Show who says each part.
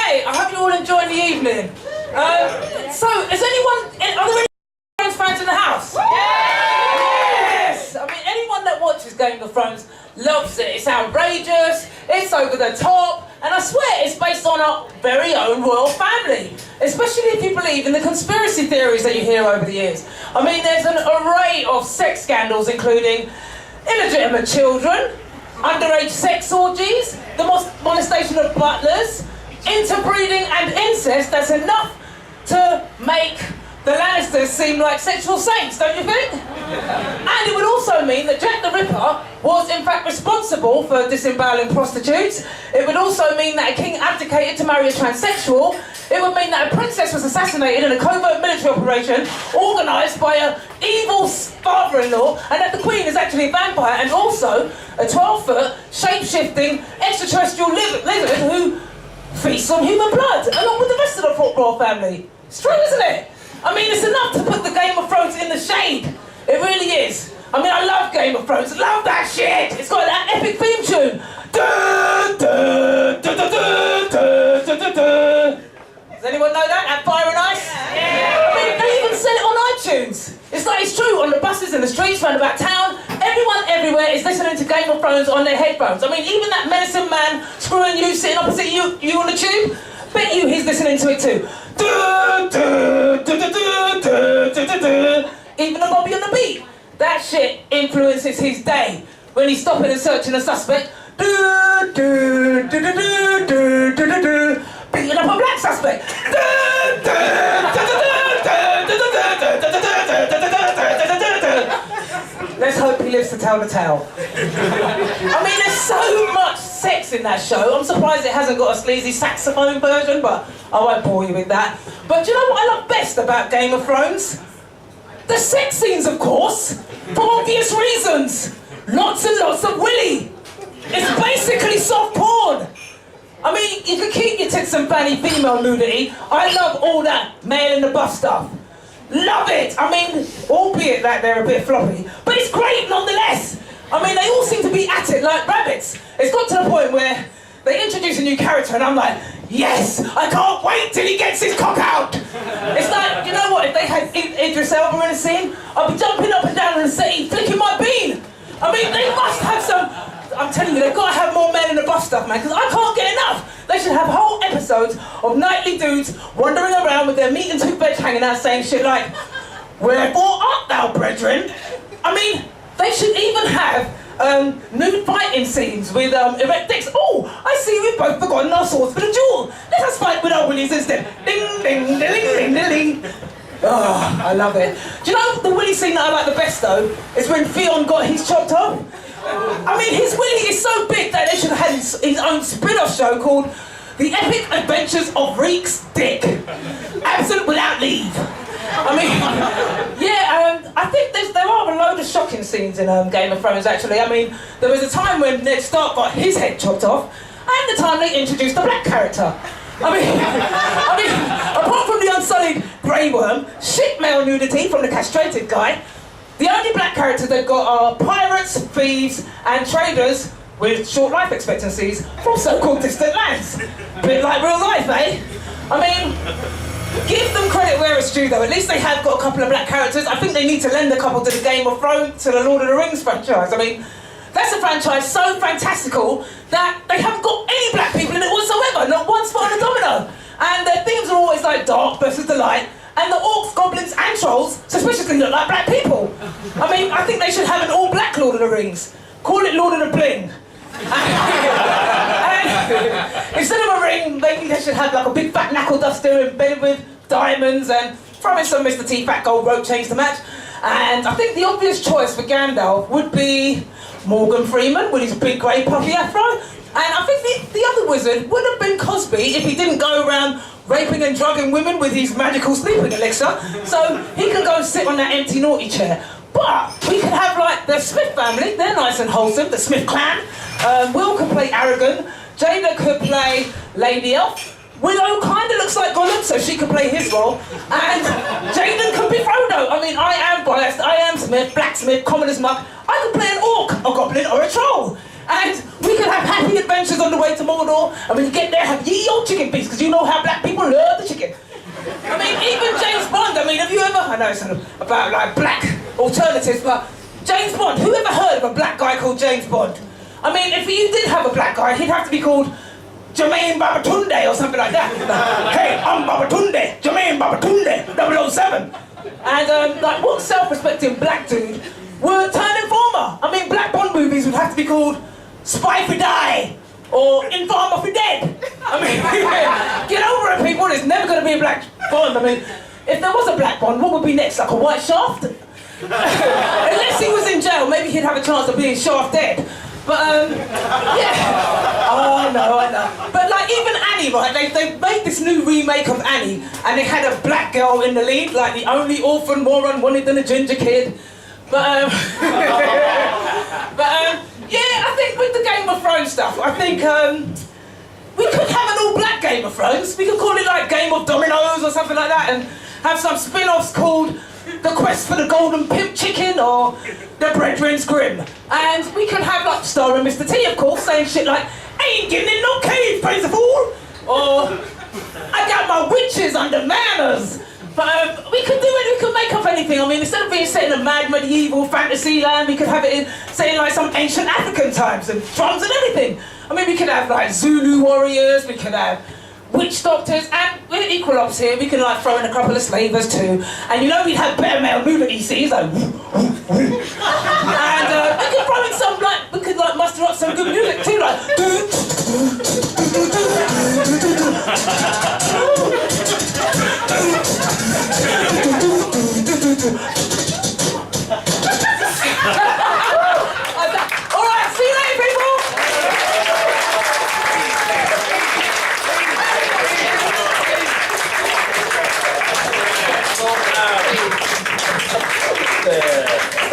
Speaker 1: Right, I hope you're all enjoying the evening. So, are there any Thrones fans in the house? Yes! I mean, anyone that watches Game of Thrones loves it. It's outrageous, it's over the top, and I swear it's based on our very own royal family. Especially if you believe in the conspiracy theories that you hear over the years. I mean, there's an array of sex scandals, including illegitimate children, underage sex orgies, the molestation of butlers, interbreeding and incest. That's enough to make the Lannisters seem like sexual saints, don't you think? And it would also mean that Jack the Ripper was in fact responsible for disemboweling prostitutes. It would also mean that a king abdicated to marry a transsexual. It would mean that a princess was assassinated in a covert military operation organised by an evil father-in-law, and that the queen is actually a vampire and also a 12-foot, shape-shifting, extraterrestrial lizard who feasts on human blood, along with the rest of the royal family. It's true, isn't it? I mean, it's enough to put the Game of Thrones in the shade. It really is. I mean, I love Game of Thrones. Love that shit. It's got that epic theme tune. Does anyone know that? At Fire and Ice? Yeah. I mean, they even sell it on iTunes. It's true, on the buses in the streets round about town, everyone everywhere is listening to Game of Thrones on their headphones. I mean, even that menacing man screwing you, sitting opposite you on the tube, bet you he's listening to it too. Even the Bobby on the beat. That shit influences his day. When he's stopping and searching a suspect, beating up a black suspect. Let's hope he lives to tell the tale. I mean, there's so much sex in that show. I'm surprised it hasn't got a sleazy saxophone version, but I won't bore you with that. But do you know what I love best about Game of Thrones? The sex scenes, of course, for obvious reasons. Lots and lots of willy. It's basically soft porn. I mean, you can keep your tits and fanny female nudity. I love all that male in the buff stuff. Love it! I mean, albeit that they're a bit floppy, but it's great nonetheless. I mean, they all seem to be at it like rabbits. It's got to the point where they introduce a new character and I'm like, yes, I can't wait till he gets his cock out. It's like, you know what, if they had Idris Elba in a scene, I'd be jumping up and down in the city, flicking my bean. I mean, they must have some, I'm telling you, they've got to have more men in the buff stuff, man, because I can't get enough. They should have whole episodes of nightly dudes wandering around with their meat and two veg hanging out saying shit like, wherefore art thou, brethren? I mean, they should even have nude fighting scenes with erect dicks. Oh, I see we've both forgotten our swords for the duel. Let us fight with our willies instead. Ding, ding, ding, ding, ding, ding. Oh, I love it. Do you know the willy scene that I like the best though? Is when Theon got his chopped off. I mean, his willy is so big that they should have had his own spin-off show called The Epic Adventures of Reek's Dick. Absent without leave. I mean, yeah, I think there are a load of shocking scenes in Game of Thrones, actually. I mean, there was a time when Ned Stark got his head chopped off, and the time they introduced a black character. I mean, apart from the unsullied Grey Worm, shit male nudity from the castrated guy, the only black characters they've got are pirates, thieves, and traders with short life expectancies from so-called distant lands. Bit like real life, eh? I mean, give them credit where it's due, though. At least they have got a couple of black characters. I think they need to lend a couple to the Game of Thrones, to the Lord of the Rings franchise. I mean, that's a franchise so fantastical that they haven't got any black people in it whatsoever, not one spot on a domino. And their themes are always like dark versus the light, and the orcs, goblins, and trolls suspiciously look like black people. I mean, I think they should have an all-black Lord of the Rings. Call it Lord of the Bling. And instead of a ring, maybe they should have like a big fat knuckle duster embedded with diamonds and throw in some Mr. T fat gold rope chains to match. And I think the obvious choice for Gandalf would be Morgan Freeman with his big grey puffy afro. And I think the other wizard would have been Cosby if he didn't go around raping and drugging women with his magical sleeping elixir. So he can go and sit on that empty naughty chair. But we could have like the Smith family, they're nice and wholesome, the Smith clan. Will could play Aragorn, Jada could play Lady Elf, Willow kind of looks like Gollum, so she could play his role, and Jaden could be Frodo. I mean, I am biased, I am Smith, blacksmith, common as muck. I could play an orc, a goblin, or a troll. And we could have happy adventures on the way to Mordor, and when you get there, have ye old chicken feast, because you know how black people love the chicken. I mean, even James Bond, I mean, have you ever, I know it's about like black alternatives, but James Bond, who ever heard of a black guy called James Bond? I mean, if you did have a black guy, he'd have to be called Jermaine Babatunde or something like that. Hey, I'm Babatunde, Jermaine Babatunde, 007. And like, what self-respecting black dude would turn informer? I mean, black Bond movies would have to be called Spy for Die or Informer for Dead. I mean, get over it, people. There's never going to be a black Bond. I mean, if there was a black Bond, what would be next? Like a white Shaft? Unless he was in jail, maybe he'd have a chance of being Shaft dead. But, yeah. Oh, I know. But, like, even Annie, right, they made this new remake of Annie, and they had a black girl in the lead, like the only orphan more unwanted than a ginger kid. But, yeah, I think with the Game of Thrones stuff, I think, we could have an all-black Game of Thrones. We could call it, like, Game of Dominoes or something like that, and have some spin-offs called The Quest for the Golden Pimp Chicken, or The Brethren's Grimm. And we could have, like, starring Mr. T, of course, saying shit like, I ain't getting in no cave, crazy fool! Or, I got my witches under manners. But we could do it, we could make up anything. I mean, instead of being set in a mad medieval fantasy land, we could have it set in like some ancient African times and drums and everything. I mean, we could have like Zulu warriors, we could have witch doctors, and we're equal ops here, we can like throw in a couple of slavers too. And you know we'd have better male nudity scenes, like and we could throw in some like, we could like muster up some good music too, like